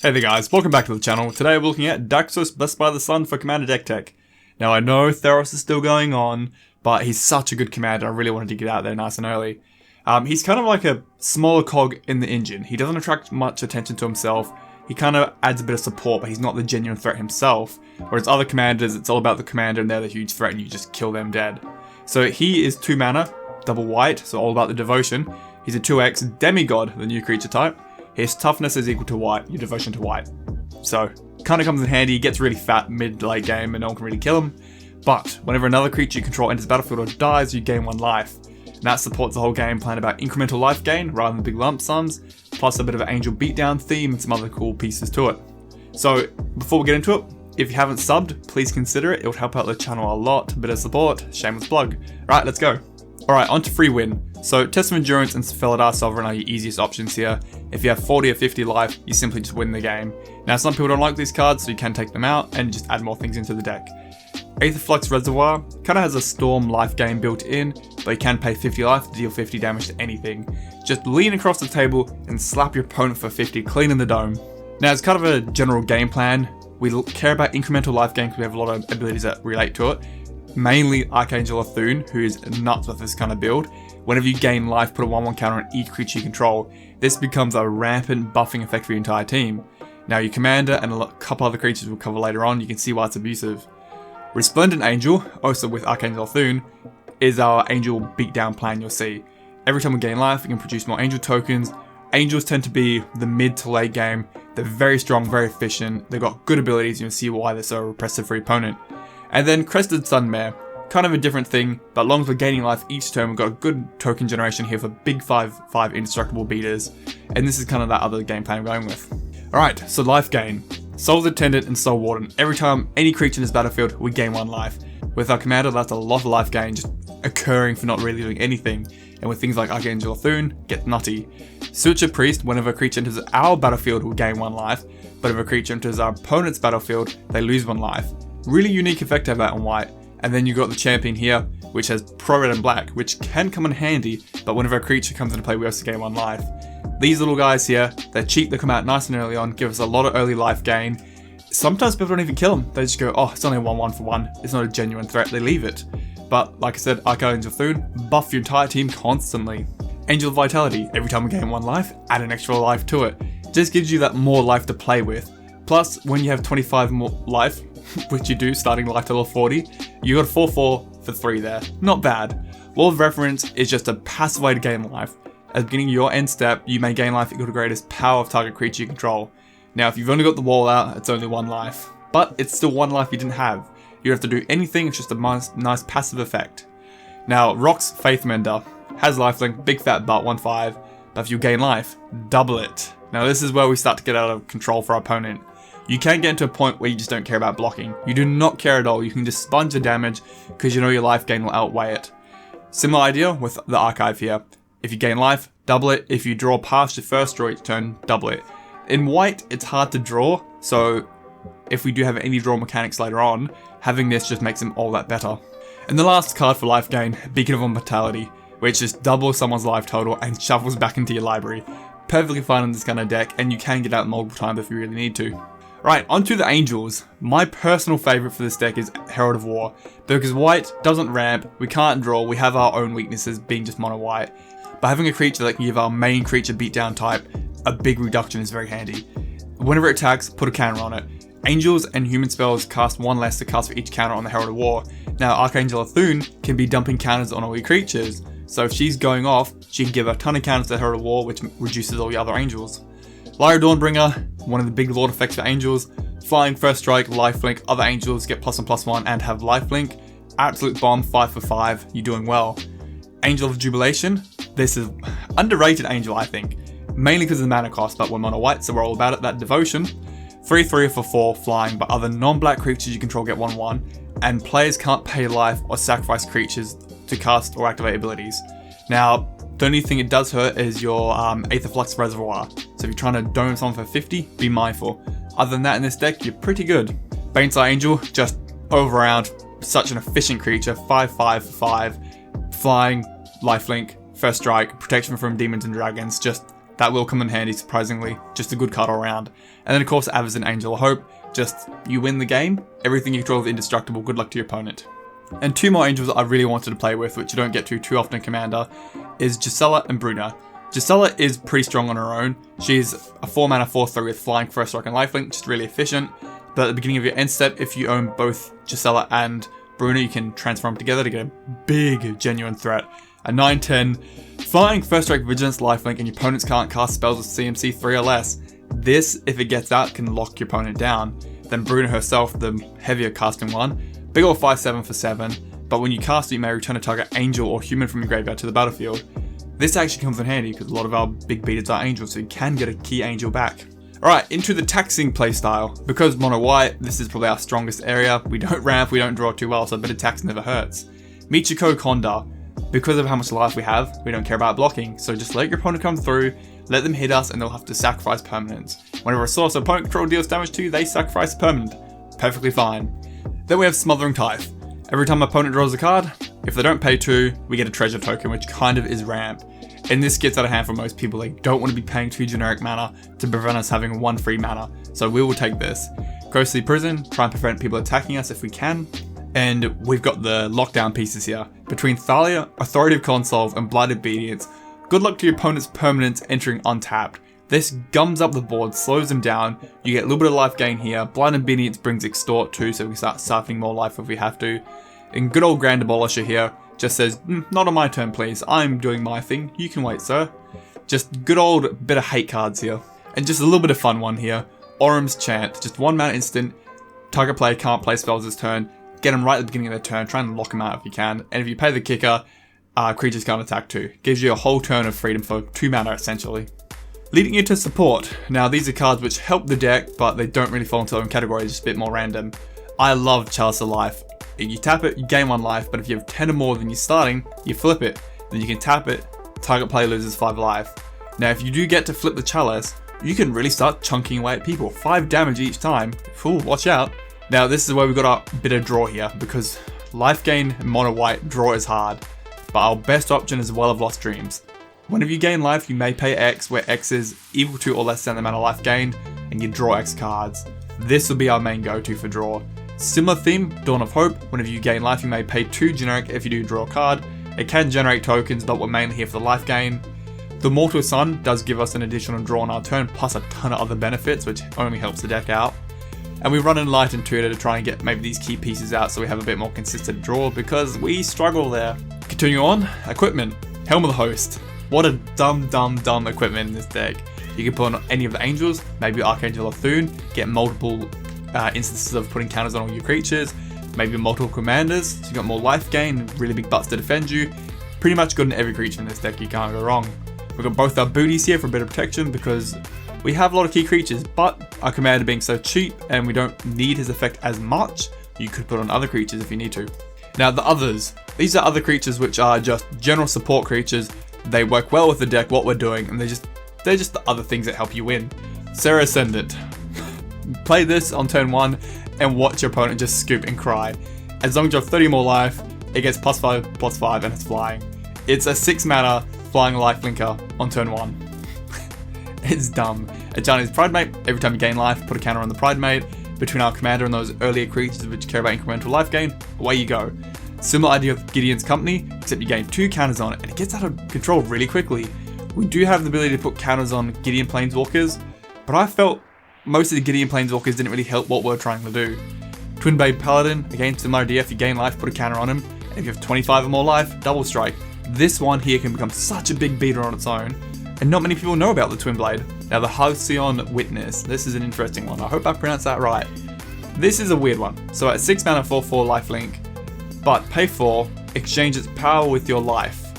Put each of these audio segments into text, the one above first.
Hey there guys, welcome back to the channel. Today we're looking at Daxos Blessed by the Sun for Commander deck tech. Now I know Theros is still going on, but he's such a good commander, I really wanted to get out there nice and early. He's kind of like a smaller cog in the engine. He doesn't attract much attention to himself. He kind of adds a bit of support, but he's not the genuine threat himself. Whereas other commanders, it's all about the commander and they're the huge threat and you just kill them dead. So he is 2 mana, double white, so all about the devotion. He's a 2x demigod, the new creature type. His toughness is equal to white, your devotion to white. So, kind of comes in handy, gets really fat mid-late game and no one can really kill him. But, whenever another creature you control enters the battlefield or dies, you gain 1 life. And that supports the whole game plan about incremental life gain rather than big lump sums, plus a bit of an angel beatdown theme and some other cool pieces to it. So, before we get into it, if you haven't subbed, please consider it. It would help out the channel a lot. A bit of support, shameless plug. Right, let's go. Alright, on to free win. So, Test of Endurance and Felidar Sovereign are your easiest options here. If you have 40 or 50 life, you simply just win the game. Now, some people don't like these cards, so you can take them out and just add more things into the deck. Aetherflux Reservoir kind of has a Storm life gain built in, but you can pay 50 life to deal 50 damage to anything. Just lean across the table and slap your opponent for 50 clean in the dome. Now, it's kind of a general game plan. We care about incremental life gain because we have a lot of abilities that relate to it. Mainly Archangel of Thune, who is nuts with this kind of build. Whenever you gain life, put a 1/1 counter on each creature you control. This becomes a rampant buffing effect for your entire team. Now your commander and a couple other creatures we'll cover later on, you can see why it's abusive. Resplendent Angel, also with Archangel of Thune, is our angel beatdown plan you'll see. Every time we gain life, we can produce more angel tokens. Angels tend to be the mid to late game. They're very strong, very efficient. They've got good abilities, you'll see why they're so repressive for your opponent. And then Crested Sunmare, kind of a different thing, but as long as we're gaining life each turn, we've got a good token generation here for big 5/5 indestructible beaters, and this is kind of that other game plan I'm going with. Alright, so life gain. Soul's Attendant and Soul Warden. Every time any creature in this battlefield, we gain 1 life. With our commander, that's a lot of life gain just occurring for not really doing anything, and with things like Archangel of Thune, get nutty. Suture Priest, whenever a creature enters our battlefield, will gain 1 life, but if a creature enters our opponent's battlefield, they lose 1 life. Really unique effect to have that on white. And then you got the champion here, which has Pro Red and Black, which can come in handy, but whenever a creature comes into play, we also gain 1 life. These little guys here, they're cheap, they come out nice and early on, give us a lot of early life gain. Sometimes people don't even kill them, they just go, oh, it's only a 1/1 for 1, it's not a genuine threat, they leave it. But like I said, Archangel of Thune, buff your entire team constantly. Angel of Vitality, every time we gain 1 life, add an extra life to it. Just gives you that more life to play with. Plus, when you have 25 more life, which you do starting life to level 40, you got 4/4 for 3 there. Not bad. Wall of Reference is just a passive way to gain life. At the beginning of your end step, you may gain life equal to greatest power of target creature you control. Now, if you've only got the wall out, it's only 1 life. But it's still 1 life you didn't have. You don't have to do anything, it's just a nice passive effect. Now, Rock's Faithmender has lifelink, big fat butt, 1/5. But if you gain life, double it. Now, this is where we start to get out of control for our opponent. You can get into a point where you just don't care about blocking. You do not care at all. You can just sponge the damage because you know your life gain will outweigh it. Similar idea with the archive here. If you gain life, double it. If you draw past your first draw each turn, double it. In white, it's hard to draw, so if we do have any draw mechanics later on, having this just makes them all that better. And the last card for life gain, Beacon of Immortality, which just doubles someone's life total and shuffles back into your library. Perfectly fine in this kind of deck, and you can get out multiple times if you really need to. Right, onto the Angels. My personal favourite for this deck is Herald of War, because white doesn't ramp, we can't draw, we have our own weaknesses being just mono white, but having a creature that can give our main creature beatdown type a big reduction is very handy. Whenever it attacks, put a counter on it. Angels and human spells cost 1 less to cast for each counter on the Herald of War. Now Archangel of Thune can be dumping counters on all your creatures, so if she's going off, she can give a ton of counters to Herald of War, which reduces all your other angels. Lyra Dawnbringer, one of the big lord effects for angels. Flying, first strike, lifelink, other angels get +1/+1 and have lifelink. Absolute bomb, 5 for 5, you're doing well. Angel of Jubilation, this is underrated angel I think. Mainly because of the mana cost, but we're mono white, so we're all about it, that devotion. 3/3 for 4, flying, but other non-black creatures you control get 1/1, and players can't pay life or sacrifice creatures to cast or activate abilities. Now, the only thing it does hurt is your Aetherflux Reservoir. So if you're trying to dome someone for 50, be mindful. Other than that in this deck, you're pretty good. Banesight Angel, just over-around, such an efficient creature, 5/5 for 5. Flying, lifelink, first strike, protection from demons and dragons, just that will come in handy, surprisingly. Just a good card all around. And then of course, Avers and Angel of Hope. Just, you win the game, everything you control is indestructible, good luck to your opponent. And two more angels I really wanted to play with, which you don't get to too often in Commander, is Gisela and Bruna. Gisela is pretty strong on her own. She's a 4-mana 4/3 with flying, first strike, and lifelink, just really efficient. But at the beginning of your end step, if you own both Gisela and Bruna, you can transform them together to get a big, genuine threat. A 9/10, flying, first strike, vigilance, lifelink, and your opponents can't cast spells with CMC 3 or less. This, if it gets out, can lock your opponent down. Then Bruna herself, the heavier casting one, big ol' 5/7 for 7, but when you cast it, you may return a target angel or human from your graveyard to the battlefield. This actually comes in handy because a lot of our big beaters are angels, so you can get a key angel back. Alright, into the taxing playstyle. Because mono white, this is probably our strongest area. We don't ramp, we don't draw too well, so a bit of tax never hurts. Michiko Konda. Because of how much life we have, we don't care about blocking, so just let your opponent come through, let them hit us, and they'll have to sacrifice permanents. Whenever a source or opponent control deals damage to you, they sacrifice a permanent. Perfectly fine. Then we have Smothering Tithe. Every time my opponent draws a card, if they don't pay 2, we get a treasure token, which kind of is ramp. And this gets out of hand for most people. They don't want to be paying 2 generic mana to prevent us having 1 free mana, so we will take this. Ghostly Prison, try and prevent people attacking us if we can. And we've got the lockdown pieces here. Between Thalia, Authoritative Consolve, and Blind Obedience, good luck to your opponent's permanents entering untapped. This gums up the board, slows them down, you get a little bit of life gain here. Blind Obedience brings Extort too, so we can start siphoning more life if we have to. And good old Grand Abolisher here just says, not on my turn please, I'm doing my thing, you can wait sir. Just good old bit of hate cards here. And just a little bit of fun one here. Orum's Chant, just 1 mana instant, target player can't play spells this turn, get them right at the beginning of their turn, try and lock them out if you can, and if you pay the kicker, creatures can't attack too. Gives you a whole turn of freedom for 2 mana essentially. Leading you to support. Now these are cards which help the deck, but they don't really fall into their own category, just a bit more random. I love Chalice of Life. You tap it, you gain 1 life, but if you have 10 or more than you're starting, you flip it. Then you can tap it, target player loses 5 life. Now if you do get to flip the Chalice, you can really start chunking away at people. 5 damage each time. Ooh, watch out. Now this is where we've got our bit of draw here, because life gain mono white draw is hard, but our best option is Well of Lost Dreams. Whenever you gain life, you may pay X, where X is equal to or less than the amount of life gained, and you draw X cards. This will be our main go-to for draw. Similar theme, Dawn of Hope. Whenever you gain life, you may pay 2 generic if you do draw a card. It can generate tokens, but we're mainly here for the life gain. The Mortal Sun does give us an additional draw on our turn, plus a ton of other benefits, which only helps the deck out. And we run Enlightened Tutor to try and get maybe these key pieces out so we have a bit more consistent draw, because we struggle there. Continue on, equipment. Helm of the Host. What a dumb equipment in this deck. You can put on any of the angels, maybe Archangel or Thune, get multiple instances of putting counters on all your creatures, maybe multiple commanders, so you got more life gain, really big butts to defend you. Pretty much good in every creature in this deck, you can't go wrong. We've got both our booties here for a bit of protection because we have a lot of key creatures, but our commander being so cheap and we don't need his effect as much, you could put on other creatures if you need to. Now the others, these are other creatures which are just general support creatures. They work well with the deck, what we're doing, and they're just the other things that help you win. Serra Ascendant. Play this on turn 1 and watch your opponent just scoop and cry. As long as you have 30 more life, it gets +5/+5 and it's flying. It's a 6 mana flying lifelinker on turn 1. It's dumb. Ajani's Pridemate, every time you gain life, put a counter on the Pridemate. Between our commander and those earlier creatures which care about incremental life gain, away you go. Similar idea of Gideon's Company, except you gain 2 counters on it and it gets out of control really quickly. We do have the ability to put counters on Gideon Planeswalkers, but I felt most of the Gideon Planeswalkers didn't really help what we're trying to do. Twin Blade Paladin, again similar idea, if you gain life, put a counter on him, and if you have 25 or more life, double strike. This one here can become such a big beater on its own, and not many people know about the Twin Blade. Now the Halcyon Witness, this is an interesting one, I hope I pronounced that right. This is a weird one. So at 6 mana 4/4 lifelink, but pay 4, exchange its power with your life.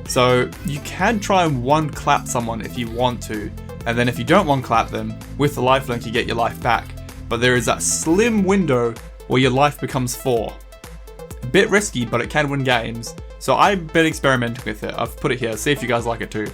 So you can try and one clap someone if you want to, and then if you don't one clap them, with the lifelink you get your life back. But there is that slim window where your life becomes 4. A bit risky, but it can win games. So I've been experimenting with it. I've put it here, see if you guys like it too.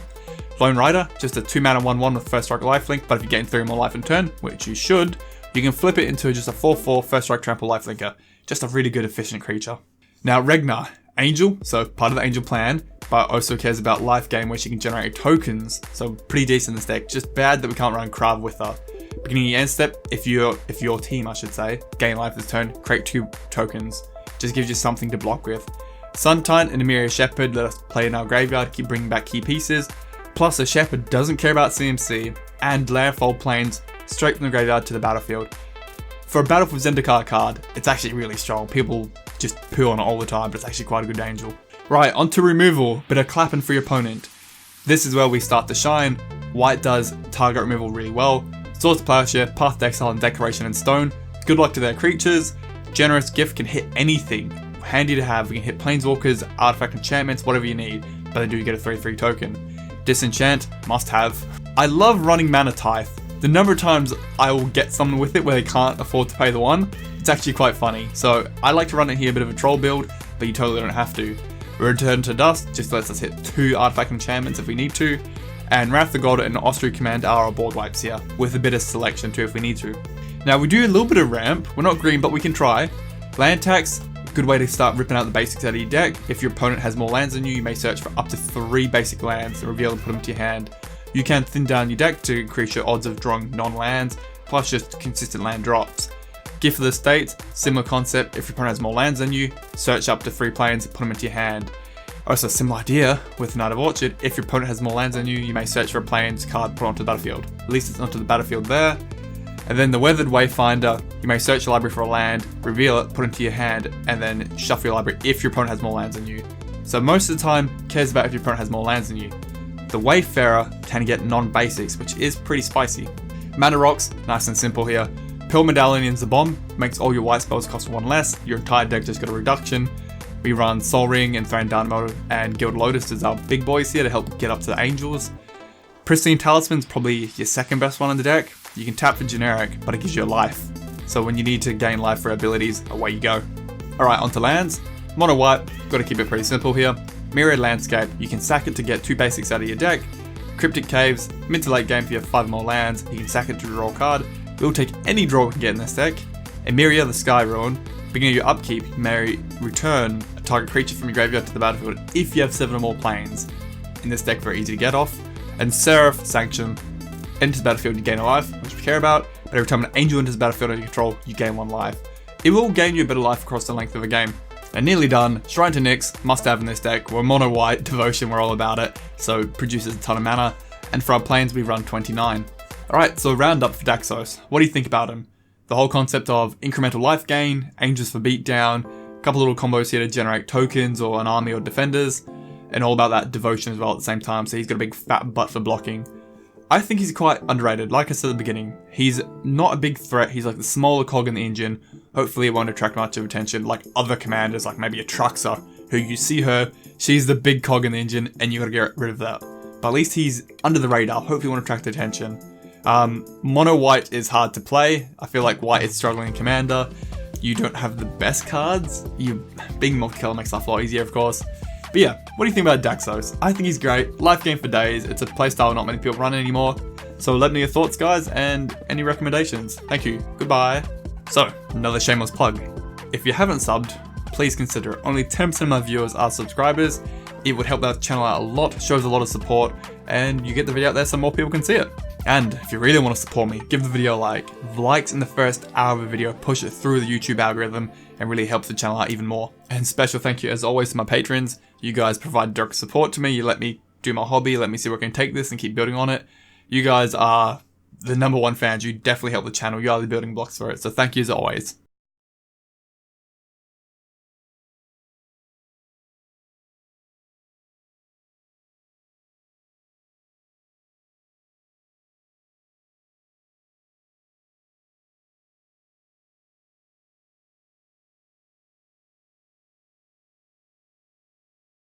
Lone Rider, just a 2 mana 1/1 with first strike lifelink, but if you gain 3 more life in turn, which you should, you can flip it into just a 4/4 first strike trample lifelinker. Just a really good efficient creature. Now Regnar, Angel, so part of the Angel plan, but also cares about life gain, where she can generate tokens. So pretty decent in this deck. Just bad that we can't run Krav with her. Beginning of the end step, if your team, I should say, gain life this turn, create 2 tokens. Just gives you something to block with. Suntine and Emiria Shepherd let us play in our graveyard, keep bringing back key pieces. Plus, a Shepherd doesn't care about CMC, and landfall planes straight from the graveyard to the battlefield. For a Battle for Zendikar card, it's actually really strong. People just poo on it all the time, but it's actually quite a good angel. Right, onto removal, bit of clapping for your opponent. This is where we start to shine. White does target removal really well. Swords to Plowshare, Path to Exile, and Decoration and Stone. Good luck to their creatures. Generous Gift can hit anything. Handy to have, we can hit Planeswalkers, Artifact enchantments, whatever you need, but they do get a 3/3 token. Disenchant, must have. I love running Mana Tithe. The number of times I will get someone with it where they can't afford to pay the 1, it's actually quite funny. So I like to run it here, a bit of a troll build, but you totally don't have to. Return to Dust just lets us hit 2 Artifact enchantments if we need to, and Wrath the God and Austrian Command are our board wipes here, with a bit of selection too if we need to. Now we do a little bit of ramp, we're not green but we can try. Land tax, good way to start ripping out the basics out of your deck. If your opponent has more lands than you, you may search for up to 3 basic lands and reveal and put them to your hand. You can thin down your deck to increase your odds of drawing non-lands, plus just consistent land drops. Gift of the States, similar concept. If your opponent has more lands than you, search up to 3 planes and put them into your hand. Also, similar idea with Knight of Orchard. If your opponent has more lands than you, you may search for a planes card put onto the battlefield. At least it's onto the battlefield there. And then the Weathered Wayfinder, you may search your library for a land, reveal it, put it into your hand, and then shuffle your library if your opponent has more lands than you. So most of the time, cares about if your opponent has more lands than you. The Wayfarer can get non-basics, which is pretty spicy. Mana Rocks, nice and simple here. Pill Medallion's the bomb, makes all your white spells cost 1 less, your entire deck just got a reduction. We run Sol Ring and Thran Dynamo and Guild Lotus as our big boys here to help get up to the Angels. Pristine Talisman's probably your second best one in the deck. You can tap for generic, but it gives you a life. So when you need to gain life for abilities, away you go. Alright, onto lands. Mono white, gotta keep it pretty simple here. Myriad Landscape, you can sack it to get 2 basics out of your deck. Cryptic Caves, mid to late game for your 5 more lands, you can sack it to draw a card. We'll take any draw we can get in this deck. Emiria the Sky Ruin, beginning of your upkeep, you may return a target creature from your graveyard to the battlefield if you have 7 or more planes. In this deck, very easy to get off. And Seraph Sanction, enters the battlefield, you gain a life, which we care about, but every time an angel enters the battlefield under your control, you gain 1 life. It will gain you a bit of life across the length of a game. And nearly done, Shrine to Nyx, must have in this deck. We're mono white, devotion, we're all about it, so it produces a ton of mana. And for our planes, we run 29. Alright, so round up for Daxos. What do you think about him? The whole concept of incremental life gain, angels for beatdown, a couple little combos here to generate tokens or an army or defenders, and all about that devotion as well at the same time, so he's got a big fat butt for blocking. I think he's quite underrated. Like I said at the beginning, he's not a big threat, he's like the smaller cog in the engine. Hopefully it won't attract much of attention like other commanders, like maybe a Truxer, who you see her, she's the big cog in the engine, and you gotta get rid of that. But at least he's under the radar, hopefully won't attract attention. Mono white is hard to play. I feel like white is struggling in commander. You don't have the best cards. Being multicolor makes life a lot easier, of course. But yeah, what do you think about Daxos? I think he's great. Life game for days. It's a playstyle not many people run anymore. So let me know your thoughts, guys, and any recommendations. Thank you. Goodbye. So, another shameless plug. If you haven't subbed, please consider it. Only 10% of my viewers are subscribers. It would help that channel out a lot, shows a lot of support, and you get the video out there so more people can see it. And if you really want to support me, give the video a like. The likes in the first hour of a video push it through the YouTube algorithm and really helps the channel out even more. And special thank you as always to my patrons. You guys provide direct support to me. You let me do my hobby, let me see where I can take this and keep building on it. You guys are the #1 fans. You definitely help the channel. You are the building blocks for it. So thank you as always.